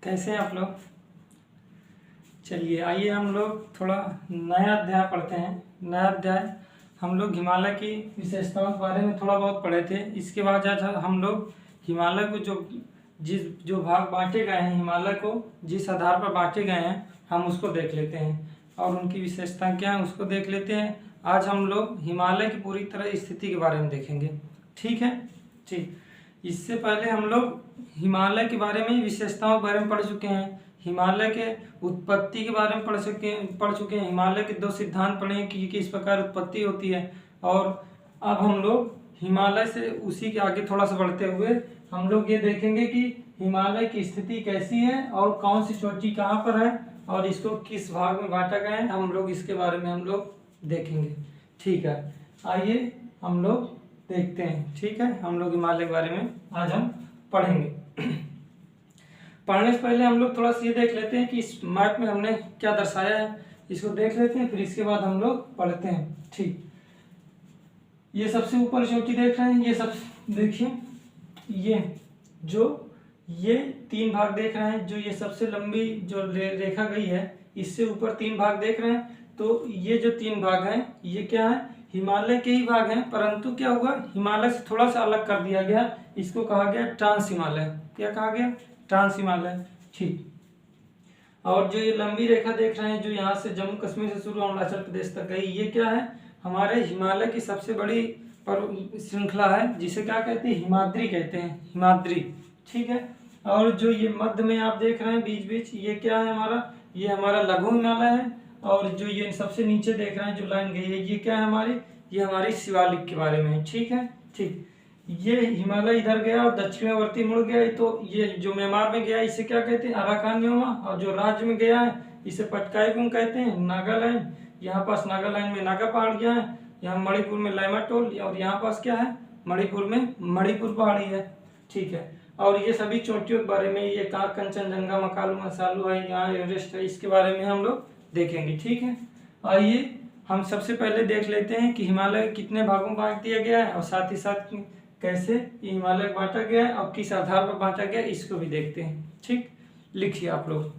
कैसे हैं आप लोग। चलिए आइए हम लोग थोड़ा नया अध्याय पढ़ते हैं। नया अध्याय हम लोग हिमालय की विशेषताओं के बारे में थोड़ा बहुत पढ़े थे। इसके बाद आज हम लोग हिमालय को जो भाग बांटे गए हैं, हिमालय को जिस आधार पर बांटे गए हैं हम उसको देख लेते हैं और उनकी विशेषताएं क्या हैं उसको देख लेते हैं। आज हम लोग हिमालय की पूरी तरह स्थिति के बारे में देखेंगे। ठीक है, ठीक। इससे पहले हम लोग हिमालय के बारे में, विशेषताओं के बारे में पढ़ चुके हैं। हिमालय के उत्पत्ति के बारे में पढ़ चुके हैं। हिमालय के 2 सिद्धांत पढ़े हैं कि किस प्रकार उत्पत्ति होती है। और अब हम लोग हिमालय से उसी के आगे थोड़ा सा बढ़ते हुए हम लोग ये देखेंगे कि हिमालय की स्थिति कैसी है और कौन सी चोटी कहाँ पर है और इसको किस भाग में बांटा गया है, हम लोग इसके बारे में हम लोग देखेंगे। ठीक है, आइए हम लोग देखते हैं। ठीक है, हम लोग हिमालय के बारे में आज हम पढ़ेंगे। पढ़ने से पहले हम लोग थोड़ा सा ये देख लेते हैं कि इस मैप में हमने क्या दर्शाया है, इसको देख लेते हैं, फिर इसके बाद हम लोग पढ़ते हैं। ठीक, ये सबसे ऊपर चोटी देख रहे हैं, ये सब देखिए, ये 3 भाग देख रहे हैं, जो ये सबसे लंबी जो रेखा गई है इससे ऊपर 3 भाग देख रहे हैं। तो ये जो 3 भाग हैं ये क्या है, हिमालय के ही भाग हैं, परंतु क्या हुआ, हिमालय से थोड़ा सा अलग कर दिया गया। इसको कहा गया ट्रांस हिमालय। क्या कहा गया, ट्रांस हिमालय। ठीक, और जो ये लंबी रेखा देख रहे हैं जो यहाँ से जम्मू कश्मीर से शुरू अरुणाचल प्रदेश तक गई, ये क्या है, हमारे हिमालय की सबसे बड़ी श्रृंखला है, जिसे क्या कहते हैं, हिमाद्री कहते हैं, हिमाद्री। ठीक है, और जो ये मध्य में आप देख रहे हैं बीच बीच, ये क्या है हमारा, ये हमारा लघु हिमालय है। और जो ये सबसे नीचे देख रहे हैं जो लाइन गई है, ये क्या है हमारी, ये हमारी शिवालिक के बारे में है। ठीक है, ठीक, ये हिमालय इधर गया और दक्षिणावर्ती मुड़ गया, तो ये जो म्यांमार में गया इसे क्या कहते हैं, अराकान योमा। और जो राज्य में गया है इसे पटकाई गुंग कहते हैं, नागालैंड। यहाँ पास नागालैंड में नागा पहाड़ गया है, यहाँ मणिपुर में लाइमाटोल, और यहाँ पास क्या है, मणिपुर में मणिपुर पहाड़ी है। ठीक है, और ये सभी चोटियों के बारे में, ये कहाँ कंचनजंगा, मकालू मसालू है, यहाँ एवरेस्ट है, इसके बारे में हम लोग देखेंगे। ठीक है, आइए हम सबसे पहले देख लेते हैं कि हिमालय कितने भागों में बांट दिया गया है और साथ ही साथ कैसे हिमालय बांटा गया है और किस आधार पर बांटा गया है, इसको भी देखते हैं। ठीक, लिखिए आप लोग।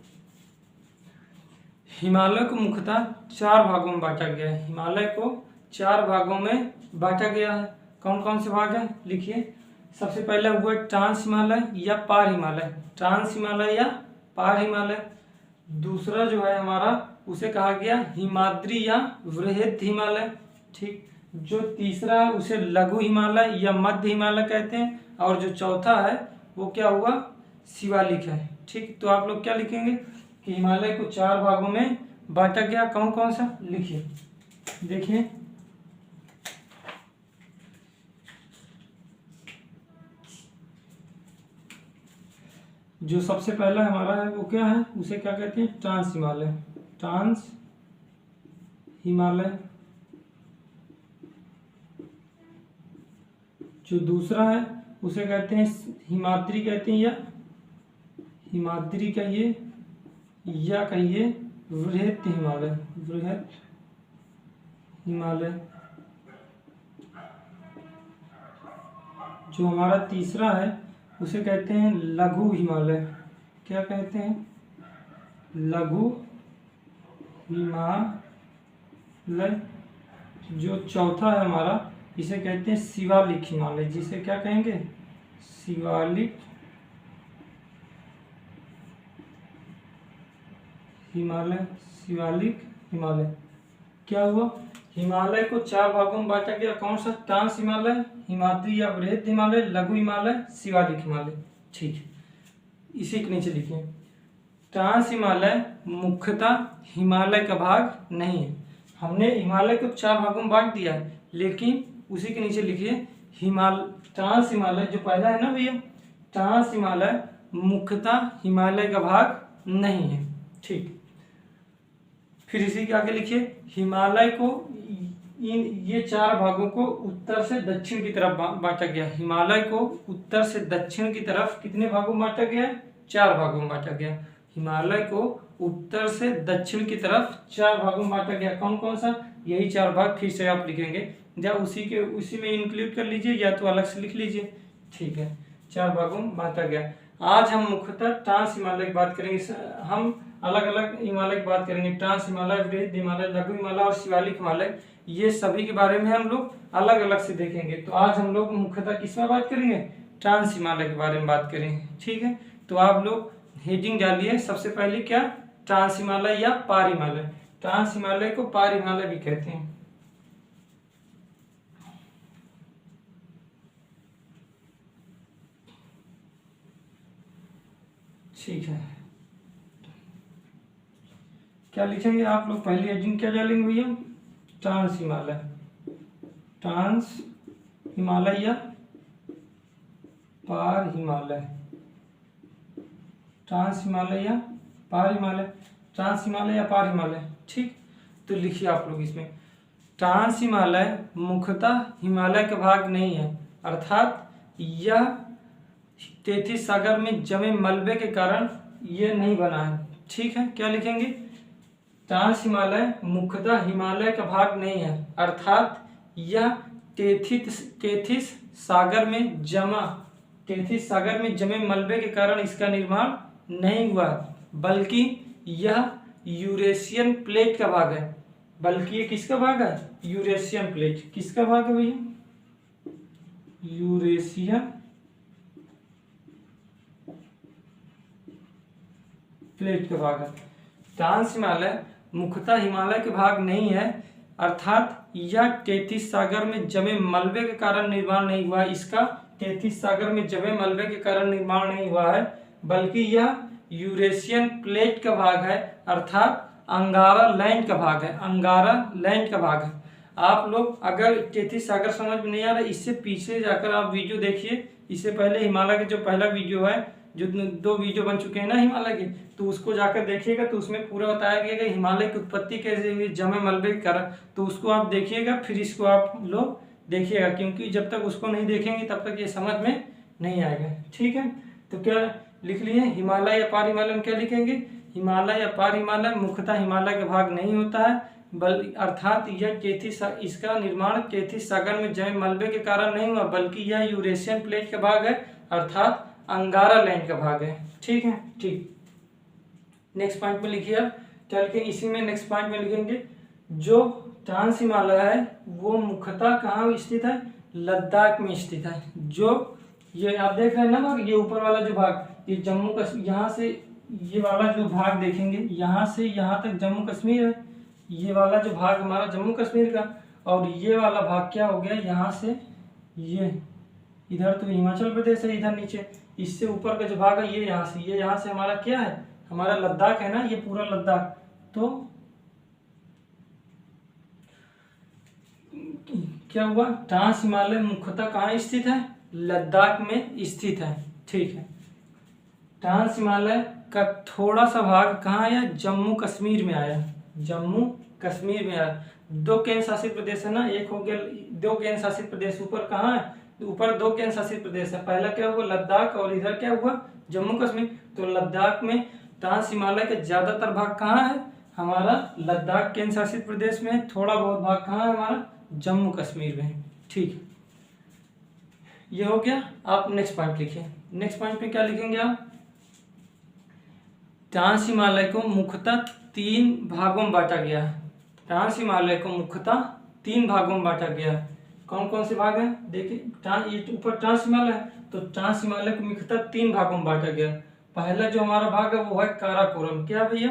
हिमालय को मुख्यतः 4 भागों में बांटा गया है। हिमालय को 4 भागों में बांटा गया है। कौन कौन से भाग हैं, लिखिए। सबसे पहला हुआ ट्रांस हिमालय या पार हिमालय, ट्रांस हिमालय या पार हिमालय। दूसरा जो है हमारा उसे कहा गया हिमाद्री या वृहद हिमालय। ठीक, जो तीसरा है उसे लघु हिमालय या मध्य हिमालय कहते हैं, और जो चौथा है वो क्या हुआ, शिवालिक है। ठीक, तो आप लोग क्या लिखेंगे कि हिमालय को 4 भागों में बांटा गया। कौन कौन सा, लिखिए। देखिए, जो सबसे पहला हमारा है वो क्या है, उसे क्या कहते हैं, ट्रांस हिमालय, ट्रांस हिमालय। जो दूसरा है उसे कहते हैं हिमाद्री कहते हैं, या हिमाद्री कहिए या कहिए वृहद हिमालय, वृहद हिमालय। जो हमारा तीसरा है उसे कहते हैं लघु हिमालय। क्या कहते हैं, लघु हिमालय। जो चौथा है हमारा इसे कहते हैं शिवालिक हिमालय, जिसे क्या कहेंगे, शिवालिक हिमालय, शिवालिक हिमालय। क्या हुआ, हिमालय को 4 भागों में बांटा गया। कौन सा, ट्रांस हिमालय, हिमाद्री या वृहद हिमालय, लघु हिमालय, शिवालिक हिमालय। ठीक है, इसी के नीचे लिखिए, ट्रांस हिमालय मुख्यतः हिमालय का भाग नहीं है। हमने हिमालय को 4 भागों में बांट दिया है, लेकिन उसी के नीचे लिखिए ट्रांस हिमालय, जो पहला है ना भैया, ट्रांस हिमालय मुख्यतः हिमालय का भाग नहीं है। ठीक, फिर इसी के आगे लिखिए, हिमालय को ये 4 भागों को उत्तर से दक्षिण की तरफ बांटा गया। हिमालय को उत्तर से दक्षिण की तरफ कितने भागों में बांटा गया, 4 भागों में बांटा गया। हिमालय को उत्तर से दक्षिण की तरफ 4 भागों में बांटा गया। कौन कौन सा, यही 4 भाग फिर से आप लिखेंगे, या उसी में इंक्लूड कर लीजिए या तो अलग से लिख लीजिए। ठीक है, 4 भागों में बांटा गया। आज हम मुख्यतः ट्रांस हिमालय की बात करेंगे। हम अलग अलग हिमालय की बात करेंगे, ट्रांस हिमालय, वृहद हिमालय, लघु हिमालय और शिवालिक हिमालय, ये सभी के बारे में हम लोग अलग अलग से देखेंगे। तो आज हम लोग मुख्यतः किस में बात करेंगे, ट्रांस हिमालय के बारे में बात करेंगे। ठीक है, तो आप लोग हेडिंग डालिए सबसे पहले, क्या ट्रांस हिमालय या पार हिमालय। ट्रांस हिमालय को पार हिमालय भी कहते हैं। ठीक है, क्या लिखेंगे आप लोग, पहली हेडिंग क्या डालेंगे भैया, ट्रांस हिमालय। ट्रांस हिमालय या पार हिमालय, ट्रांस हिमालय या पार हिमालय, ट्रांस हिमालय या पार हिमालय। ठीक, तो लिखिए आप लोग इसमें, ट्रांस हिमालय मुख्यतः हिमालय का भाग नहीं है, अर्थात यह तेथिस सागर में जमे मलबे के कारण यह नहीं बना है। ठीक है, क्या लिखेंगे, ट्रांस हिमालय मुख्यतः हिमालय का भाग नहीं है, अर्थात यह तेथिस सागर में जमे मलबे के कारण इसका निर्माण नहीं हुआ, बल्कि यह यूरेशियन प्लेट का भाग है। बल्कि ये किसका भाग है, यूरेशियन प्लेट। किसका भाग है भैया, यूरेशियन प्लेट का भाग है। ट्रांस हिमालय मुख्यतः हिमालय के भाग नहीं है, अर्थात यह तेथिस सागर में जमे मलबे के कारण निर्माण नहीं हुआ, इसका तेथिस सागर में जमे मलबे के कारण निर्माण नहीं हुआ है, बल्कि यह यूरेशियन प्लेट का भाग है, अर्थात अंगारा लैंड का भाग है। अंगारा लैंड का भाग है। आप लोग अगर तेथिस सागर समझ में नहीं आ रहा, इससे पीछे जाकर आप वीडियो देखिए। इससे पहले हिमालय का जो पहला वीडियो है, जो 2 वीडियो बन चुके हैं ना हिमालय के, तो उसको जाकर देखिएगा, तो उसमें पूरा बताया गया कि हिमालय की उत्पत्ति कैसे हुई, जमे मलबे के कारण। तो उसको आप देखिएगा, फिर इसको आप लोग देखिएगा, क्योंकि जब तक उसको नहीं देखेंगे तब तक ये समझ में नहीं आएगा। ठीक है, तो क्या लिख लिए, हिमालय या पार हिमालय में क्या लिखेंगे, हिमालय या पार हिमालय मुख्यतः हिमालय का भाग नहीं होता है, अर्थात यह इसका निर्माण तेथिस सागर में जमे मलबे के कारण नहीं हुआ, बल्कि यह यूरेशियन प्लेट का भाग है, अर्थात अंगारा लैंड का भाग है। ठीक है, ठीक, नेक्स्ट पॉइंट में लिखिए आप, क्या लिखेंगे इसी में, नेक्स्ट पॉइंट में लिखेंगे, जो ट्रांस हिमालय है वो मुख्यतः कहाँ स्थित है, लद्दाख में स्थित है। जो ये आप देख रहे हैं ना भाग, ये ऊपर वाला जो भाग, ये जम्मू कश्मीर, यहाँ से ये वाला जो भाग देखेंगे, यहाँ से यहाँ तक जम्मू कश्मीर है, ये वाला जो भाग हमारा जम्मू कश्मीर का, और ये वाला भाग क्या हो गया, यहाँ से ये इधर तो हिमाचल प्रदेश है, इधर नीचे इससे ऊपर का जो भाग है ये यहाँ से हमारा क्या है, हमारा लद्दाख है ना, ये पूरा लद्दाख। तो क्या हुआ, ट्रांस हिमालय मुख्यतः कहाँ स्थित है, लद्दाख में स्थित है। ठीक है, ट्रांस हिमालय का थोड़ा सा भाग कहाँ आया, जम्मू कश्मीर में आया, जम्मू कश्मीर में आया। 2 केंद्र शासित प्रदेश है ना, एक हो गया 2 केंद्र शासित प्रदेश, ऊपर कहाँ है, ऊपर 2 केंद्र शासित प्रदेश है, पहला क्या हुआ लद्दाख, और इधर क्या हुआ जम्मू कश्मीर। तो लद्दाख में ट्रांस हिमालय का ज्यादातर भाग कहाँ है, हमारा लद्दाख केंद्र शासित प्रदेश में, थोड़ा बहुत भाग कहाँ है हमारा, जम्मू कश्मीर में। ठीक है, ये हो गया। आप नेक्स्ट पॉइंट लिखिए, नेक्स्ट पॉइंट में क्या लिखेंगे आप, ट्रांस हिमालय को मुख्यतः 3 भागों में बांटा गया है। ट्रांस हिमालय को मुख्यतः 3 भागों में बांटा गया है। कौन कौन से भाग हैं, देखिए, ये ऊपर ट्रांस हिमालय है, तो ट्रांस हिमालय को मुख्यतः 3 भागों में बांटा गया। पहला जो हमारा भाग है वो है काराकोरम। क्या भैया,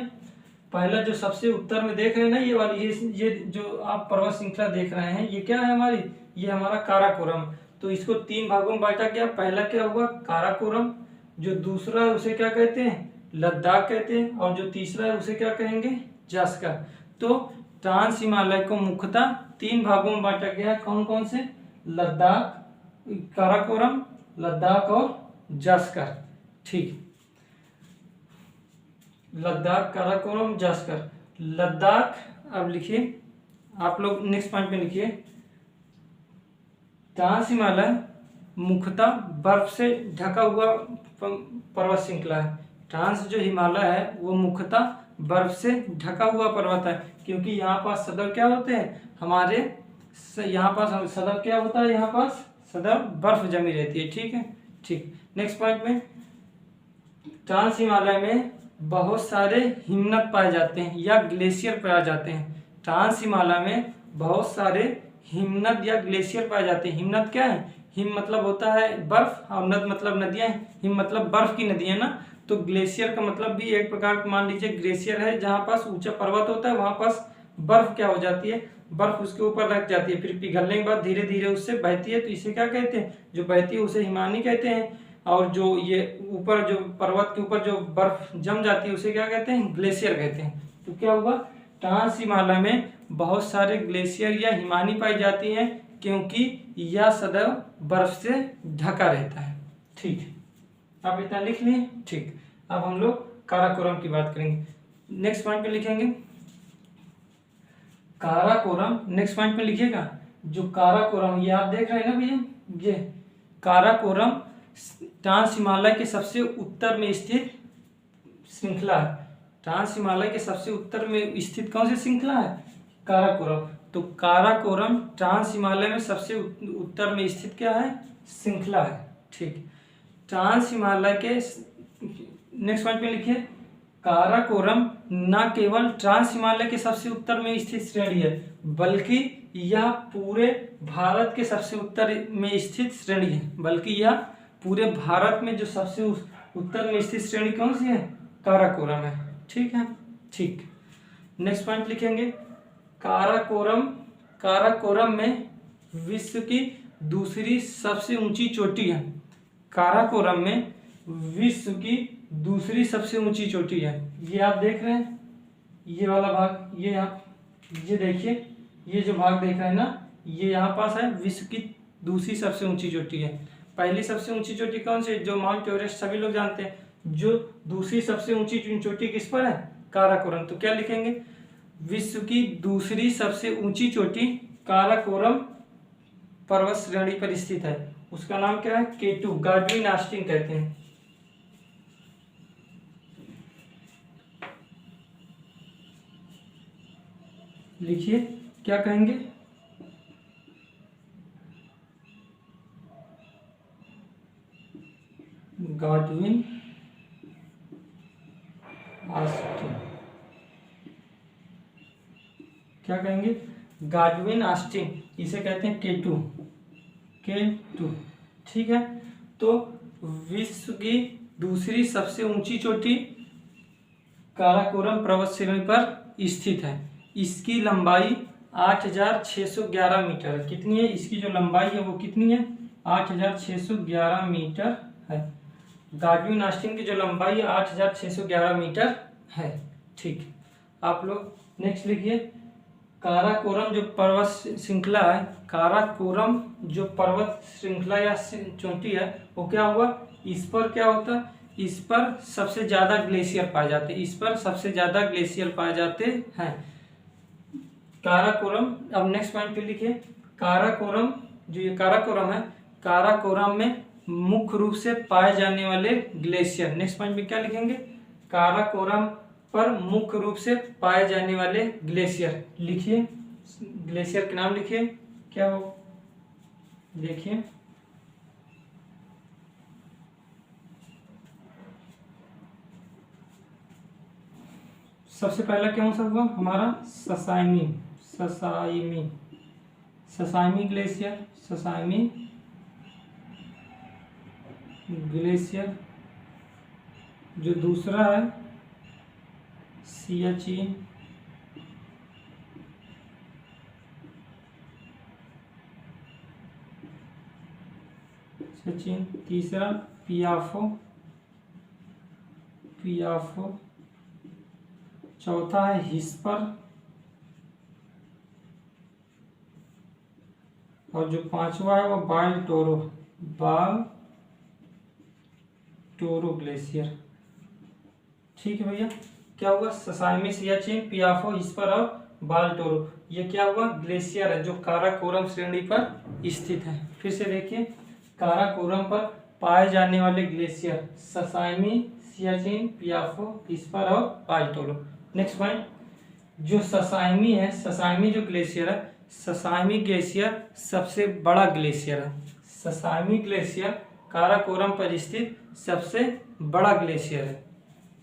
पहला जो सबसे उत्तर में देख रहे हैं ना, ये वाली, ये जो आप पर्वत श्रृंखला देख रहे हैं, ये क्या है हमारी, ये हमारा काराकोरम। तो इसको 3 भागों में बांटा गया। पहला क्या हुआ, काराकोरम, जो दूसरा है उसे क्या कहते हैं, लद्दाख कहते हैं, और जो तीसरा है उसे क्या कहेंगे, जास्कर। तो ट्रांस हिमालय को मुख्यतः 3 भागों में बांटा गया है। कौन कौन से, लद्दाख, काराकोरम, लद्दाख और जास्कर। ठीक, लद्दाख, काराकोरम, जास्कर, लद्दाख। अब लिखिए आप लोग, नेक्स्ट पॉइंट में लिखिए, ट्रांस हिमालय मुख्यतः बर्फ से ढका हुआ पर्वत श्रृंखला है। ट्रांस जो हिमालय है वो मुख्यतः बर्फ से ढका हुआ पर्वत है, क्योंकि यहाँ पास सदैव क्या होते हैं हमारे, यहाँ पास सदैव क्या होता है, यहाँ पास सदैव बर्फ जमी रहती है। ठीक है, ठीक, नेक्स्ट पॉइंट में ट्रांस हिमालय में बहुत सारे हिमनद पाए जाते हैं या ग्लेशियर पाए जाते हैं। ट्रांस हिमालय में बहुत सारे हिमनद या ग्लेशियर पाए जाते हैं। हिमनद क्या है? हिम मतलब होता है बर्फ और नद मतलब नदियां। हिम मतलब बर्फ की नदियां ना। तो ग्लेशियर का मतलब भी एक प्रकार का मान लीजिए ग्लेशियर है, जहां पास ऊंचा पर्वत होता है वहां पास बर्फ क्या हो जाती है, बर्फ उसके ऊपर रख जाती है, फिर पिघलने के बाद धीरे धीरे उससे बहती है, तो इसे क्या कहते हैं? जो बहती है उसे हिमानी कहते हैं। और जो ये ऊपर जो पर्वत के ऊपर जो बर्फ जम जाती है उसे क्या कहते हैं? ग्लेशियर कहते हैं। तो क्या हुआ? ट्रांस हिमालय में बहुत सारे ग्लेशियर या हिमानी पाई जाती हैं, क्योंकि यह सदैव बर्फ से ढका रहता है। ठीक है, आप इतना लिख लिए। ठीक, अब हम लोग काराकोरम की बात करेंगे। नेक्स्ट पॉइंट पे लिखेंगे काराकोरम। नेक्स्ट पॉइंट पे लिखिएगा जो काराकोरम, ये आप देख रहे हैं ना भैया, ये काराकोरम ट्रांस हिमालय के सबसे उत्तर में स्थित श्रृंखला है। ट्रांस हिमालय के सबसे उत्तर में स्थित कौन सी श्रृंखला है? काराकोरम। तो काराकोरम ट्रांस हिमालय में सबसे उत्तर में स्थित क्या है? श्रृंखला है। ठीक, ट्रांस हिमालय के नेक्स्ट पॉइंट पे लिखिए काराकोरम न केवल ट्रांस हिमालय के सबसे उत्तर में स्थित श्रेणी है, बल्कि यह पूरे भारत के सबसे उत्तर में स्थित श्रेणी है। बल्कि यह पूरे भारत में जो सबसे उत्तर में स्थित श्रेणी कौन सी है? काराकोरम है। ठीक है। ठीक, नेक्स्ट पॉइंट लिखेंगे काराकोरम। काराकोरम में विश्व की दूसरी सबसे ऊंची चोटी है। काराकोरम में विश्व की दूसरी सबसे ऊंची चोटी है। ये आप देख रहे हैं, ये वाला भाग, ये आप ये देखिए, ये जो भाग देख रहे हैं ना, ये यहाँ पास है विश्व की दूसरी सबसे ऊंची चोटी है। पहली सबसे ऊंची चोटी कौन सी? जो माउंट एवरेस्ट सभी लोग जानते हैं। जो दूसरी सबसे ऊंची चोटी किस पर है? काराकोरम। तो क्या लिखेंगे? विश्व की दूसरी सबसे ऊंची चोटी काराकोरम पर्वत श्रेणी पर स्थित है। उसका नाम क्या है? K2, गाडविन ऑस्टिन कहते हैं। लिखिए क्या कहेंगे? गाडविन ऑस्टिन। क्या कहेंगे? गाडविन ऑस्टिन, इसे कहते हैं K2। K2, ठीक है। तो विश्व की दूसरी सबसे ऊंची चोटी काराकोरम पर्वत श्रेणी पर स्थित है। इसकी लंबाई 8611 मीटर है। कितनी है? इसकी जो लंबाई है वो कितनी है? 8611 मीटर है। गाडविन ऑस्टिन की जो लंबाई है 8611 मीटर है। ठीक, आप लोग नेक्स्ट लिखिए काराकोरम जो पर्वत श्रृंखला है, काराकोरम जो पर्वत श्रृंखला या चोटी है वो क्या हुआ? इस पर क्या होता है? इस पर सबसे ज्यादा ग्लेशियर पाए जाते हैं। इस पर सबसे ज्यादा ग्लेशियर पाए जाते हैं काराकोरम। अब नेक्स्ट पॉइंट पे लिखिए काराकोरम। जो ये काराकोरम है, काराकोरम में मुख्य रूप से पाए जाने वाले ग्लेशियर। नेक्स्ट पॉइंट पे क्या लिखेंगे? काराकोरम पर मुख्य रूप से पाए जाने वाले ग्लेशियर। लिखिए ग्लेशियर के नाम लिखिए, क्या हो? देखिए सबसे पहला कौन सा हुआ हमारा? ससाइमी। ससाइमी, ससाइमी ग्लेशियर, ससाइमी ग्लेशियर। जो दूसरा है सियाचिन। सियाचिन। तीसरा पियाफो। पियाफो। चौथा है हिस्पर। और जो पांचवा है वो बाल टोरो। बाल टोरो ग्लेशियर। ठीक है भैया, क्या हुआ? ससाइमी, सियाचिन, पियाफो, हिस्पर और बाल टोरो, ये क्या हुआ? ग्लेशियर है जो काराकोरम श्रेणी पर स्थित है। फिर से देखिए काराकोरम पर पाए जाने वाले ग्लेशियर ससाइमी, सियाचिन, पियाफो, हिस्पर और बाल टोरो। नेक्स्ट पॉइंट, जो ससाइमी है, ससाइमी जो ग्लेशियर है, ससाइमी ग्लेशियर सबसे बड़ा ग्लेशियर है। ससाइमी ग्लेशियर काराकोरम पर स्थित सबसे बड़ा ग्लेशियर है।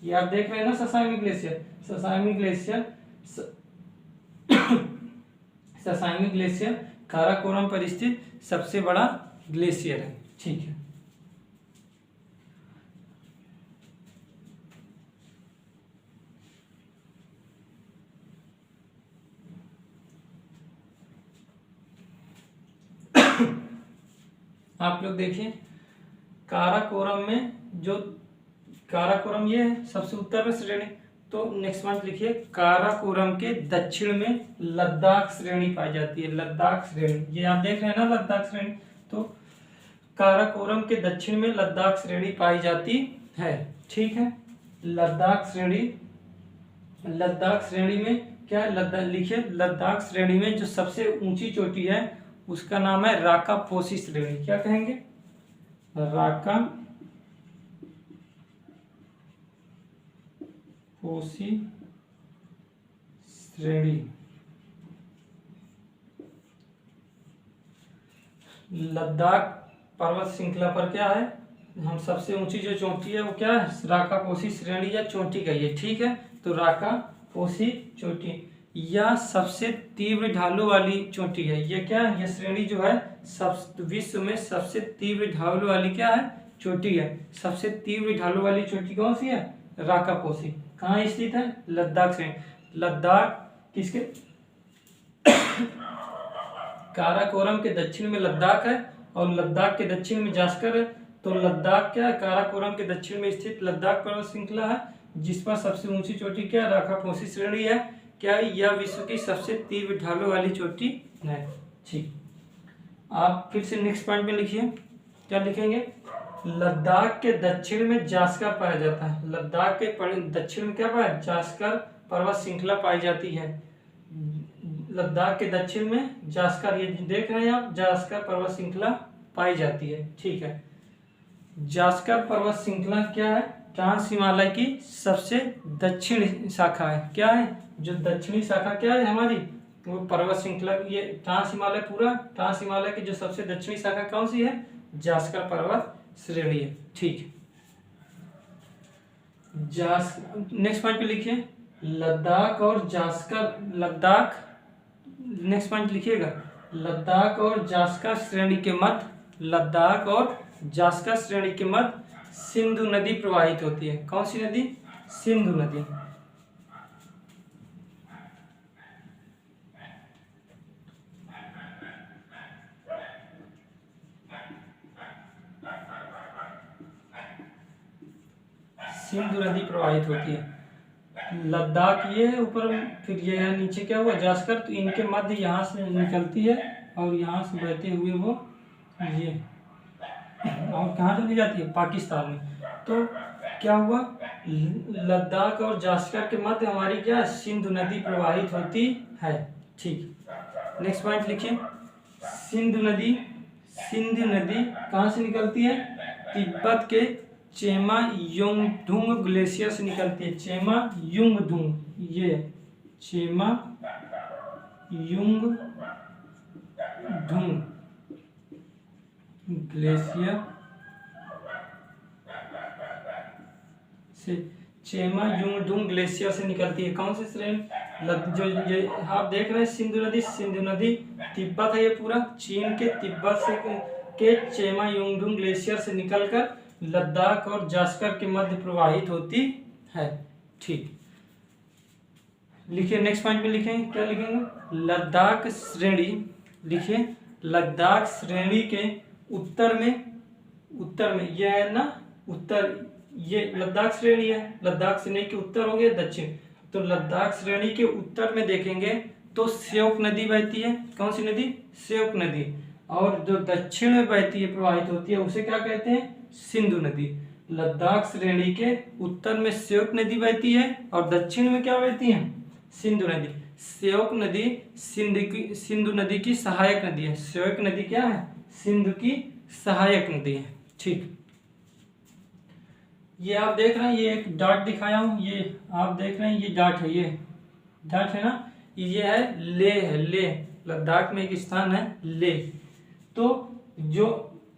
ये आप देख रहे हैं ना, ससाइमी ग्लेशियर। ससाइमी ग्लेशियर ससाइमी ग्लेशियर काराकोरम पर स्थित सबसे बड़ा ग्लेशियर है। ठीक है, आप लोग देखिए काराकोरम में जो काराकोरम ये है सबसे उत्तर में श्रेणी। तो नेक्स्ट पॉइंट लिखिए, काराकोरम के दक्षिण में लद्दाख श्रेणी पाई जाती है। लद्दाख श्रेणी, ये आप देख रहे हैं ना लद्दाख श्रेणी। तो काराकोरम के दक्षिण में लद्दाख श्रेणी पाई जाती है। ठीक है, लद्दाख श्रेणी, लद्दाख श्रेणी में क्या है, लद्दाख लिखिए, लद्दाख श्रेणी में जो सबसे ऊंची चोटी है उसका नाम है राका पोसी श्रेणी। क्या कहेंगे, राका पोसी श्रेणी। लद्दाख पर्वत श्रृंखला पर क्या है, हम सबसे ऊंची जो चोटी है वो क्या है, राका पोसी श्रेणी या चोटी कहिए। ठीक है, तो राका पोसी चोटी या सबसे तीव्र ढालू वाली चोटी है। ये क्या है, ये श्रेणी जो है सब विश्व में सबसे तीव्र ढालू वाली क्या है, चोटी है। सबसे तीव्र ढालू वाली चोटी कौन सी है, राका पोसी। कहाँ स्थित है, लद्दाख से। लद्दाख किसके काराकोरम के दक्षिण में लद्दाख है और लद्दाख के दक्षिण में जास्कर है। तो लद्दाख क्या है, काराकोरम के दक्षिण में स्थित लद्दाख पर्वत श्रृंखला है जिस पर सबसे ऊंची चोटी क्या है, राका पोसी श्रेणी है। क्या है, यह विश्व की सबसे तीव्र ढालों वाली चोटी है। ठीक, आप फिर से नेक्स्ट पॉइंट में लिखिए, क्या लिखेंगे, लद्दाख के दक्षिण में जास्कर पाया जाता है। लद्दाख के दक्षिण में क्या पाया, जास्कर पर्वत श्रृंखला पाई जाती है। लद्दाख के दक्षिण में जास्कर, ये देख रहे हैं आप, जास्कर पर्वत श्रृंखला पाई जाती है। ठीक है, जास्कर पर्वत श्रृंखला क्या है, ट्रांस हिमालय की सबसे दक्षिण शाखा है। क्या है, जो दक्षिणी शाखा क्या है हमारी, वो पर्वत श्रृंखला, ये ट्रांस हिमालय पूरा, ट्रांस हिमालय की जो सबसे दक्षिणी शाखा कौन सी है, जास्कर पर्वत श्रेणी है। ठीक, नेक्स्ट पॉइंट पे लिखिए, लद्दाख और जास्कर, लद्दाख, नेक्स्ट पॉइंट लिखिएगा, लद्दाख और जास्कर श्रेणी के मध्य, लद्दाख और जास्कर श्रेणी के मध्य सिंधु नदी प्रवाहित होती है। कौन सी नदी, सिंधु नदी। सिंधु नदी प्रवाहित होती है। लद्दाख ये है ऊपर, फिर ये है नीचे क्या हुआ, जास्कर। तो इनके मध्य यहाँ से निकलती है और यहाँ से बहते हुए वो ये और कहाँ चली जाती है, पाकिस्तान में। तो क्या हुआ, लद्दाख और जास्कर के मध्य हमारी क्या, सिंधु नदी प्रवाहित होती है। ठीक, नेक्स्ट पॉइंट लिखिए, सिंधु नदी, सिंधु नदी कहाँ से निकलती है, तिब्बत के चेमा युंगधुंग ग्लेशियर से निकलती है। चेमा युंगधुंग, ये चेमा युंगधुंग ग्लेशियर से, चेमा युंगधुंग ग्लेशियर से निकलती है। कौन से श्रेणी, जो ये आप देख रहे हैं सिंधु नदी, सिंधु नदी तिब्बत है, ये पूरा चीन के तिब्बत से के चेमा युंगधुंग ग्लेशियर से निकलकर लद्दाख और जास्कर के मध्य प्रवाहित होती है। ठीक, लिखिए, नेक्स्ट पॉइंट में लिखेंगे, क्या लिखेंगे, लद्दाख श्रेणी, लिखिए, लद्दाख श्रेणी के उत्तर में, उत्तर में ये है ना उत्तर, ये लद्दाख श्रेणी है, लद्दाख श्रेणी के उत्तर हो गया दक्षिण। तो लद्दाख श्रेणी के उत्तर में देखेंगे तो श्योक नदी बहती है। कौन सी नदी, श्योक नदी। और जो दक्षिण में बहती है, प्रवाहित होती है, उसे क्या कहते हैं, सिंधु नदी। लद्दाख श्रेणी के उत्तर में श्योक नदी बहती है और दक्षिण में क्या बहती है, सिंधु नदी। श्योक नदी सिंधु नदी की सहायक नदी है। श्योक नदी क्या है, सिंधु की सहायक नदी है। ठीक, ये आप देख रहे हैं, ये एक डॉट दिखाया हूं, ये आप देख रहे हैं, ये डॉट है, ये डॉट है ना, ये है ले, है ले, लद्दाख में एक स्थान है ले। तो जो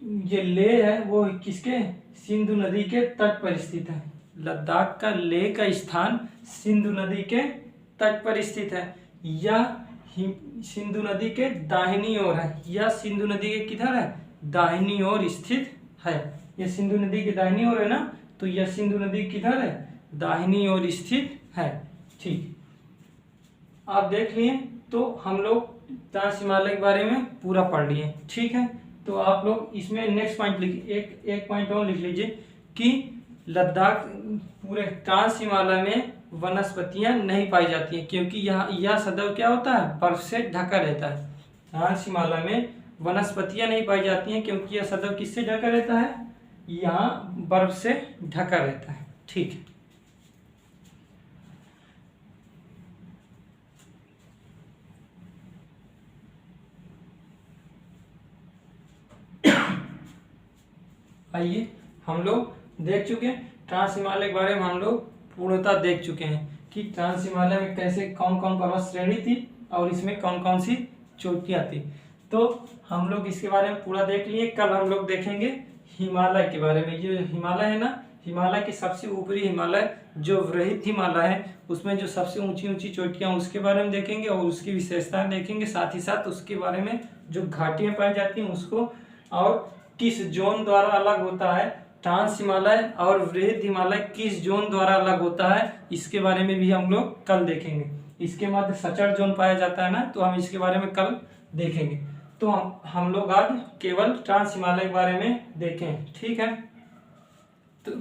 ये लेह है वो किसके, सिंधु नदी के तट पर स्थित है। लद्दाख का लेह का स्थान सिंधु नदी के तट पर स्थित है। यह सिंधु नदी के दाहिनी ओर है। यह सिंधु नदी के किधर है, दाहिनी ओर स्थित है। यह सिंधु नदी की दाहिनी ओर है ना, तो यह सिंधु नदी किधर है, दाहिनी ओर स्थित है। ठीक, आप देख लिए तो हम लोग ट्रांस हिमालय के बारे में पूरा पढ़ लिए। ठीक है, तो आप लोग इसमें नेक्स्ट पॉइंट लिख, एक पॉइंट और लिख लीजिए कि लद्दाख पूरे ट्रांस हिमालय में वनस्पतियां नहीं पाई जाती हैं, क्योंकि यह सदैव क्या होता है, बर्फ से ढका रहता है। ट्रांस हिमालय में वनस्पतियां नहीं पाई जाती हैं क्योंकि यह सदैव किससे ढका रहता है, यहाँ बर्फ से ढका रहता है। ठीक है, आइए हम लोग देख चुके हैं ट्रांस हिमालय के बारे में, हम लोग पूर्णतः देख चुके हैं कि ट्रांस हिमालय में कैसे कौन कौन पर्वत श्रेणी थी और इसमें कौन कौन सी चोटियाँ थी। तो हम लोग इसके बारे में पूरा देख लिए। कल हम लोग देखेंगे हिमालय के बारे में। ये हिमालय है ना, हिमालय की सबसे ऊपरी हिमालय जो वृहद हिमालय है, उसमें जो सबसे ऊंची ऊंची चोटियाँ उसके बारे में देखेंगे और उसकी विशेषताएं देखेंगे। साथ ही साथ उसके बारे में जो घाटियाँ पाई जाती हैं उसको, और किस जोन द्वारा अलग होता है ट्रांस हिमालय और वृहद हिमालय, किस जोन द्वारा अलग होता है, इसके बारे में भी हम लोग कल देखेंगे। इसके मध्य सचर जोन पाया जाता है ना, तो हम इसके बारे में कल देखेंगे। तो हम लोग आज केवल ट्रांस हिमालय के बारे में देखें। ठीक है, तो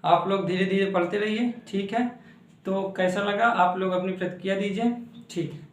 आप लोग धीरे धीरे पढ़ते रहिए। ठीक है, तो कैसा लगा आप लोग अपनी प्रतिक्रिया दीजिए। ठीक है।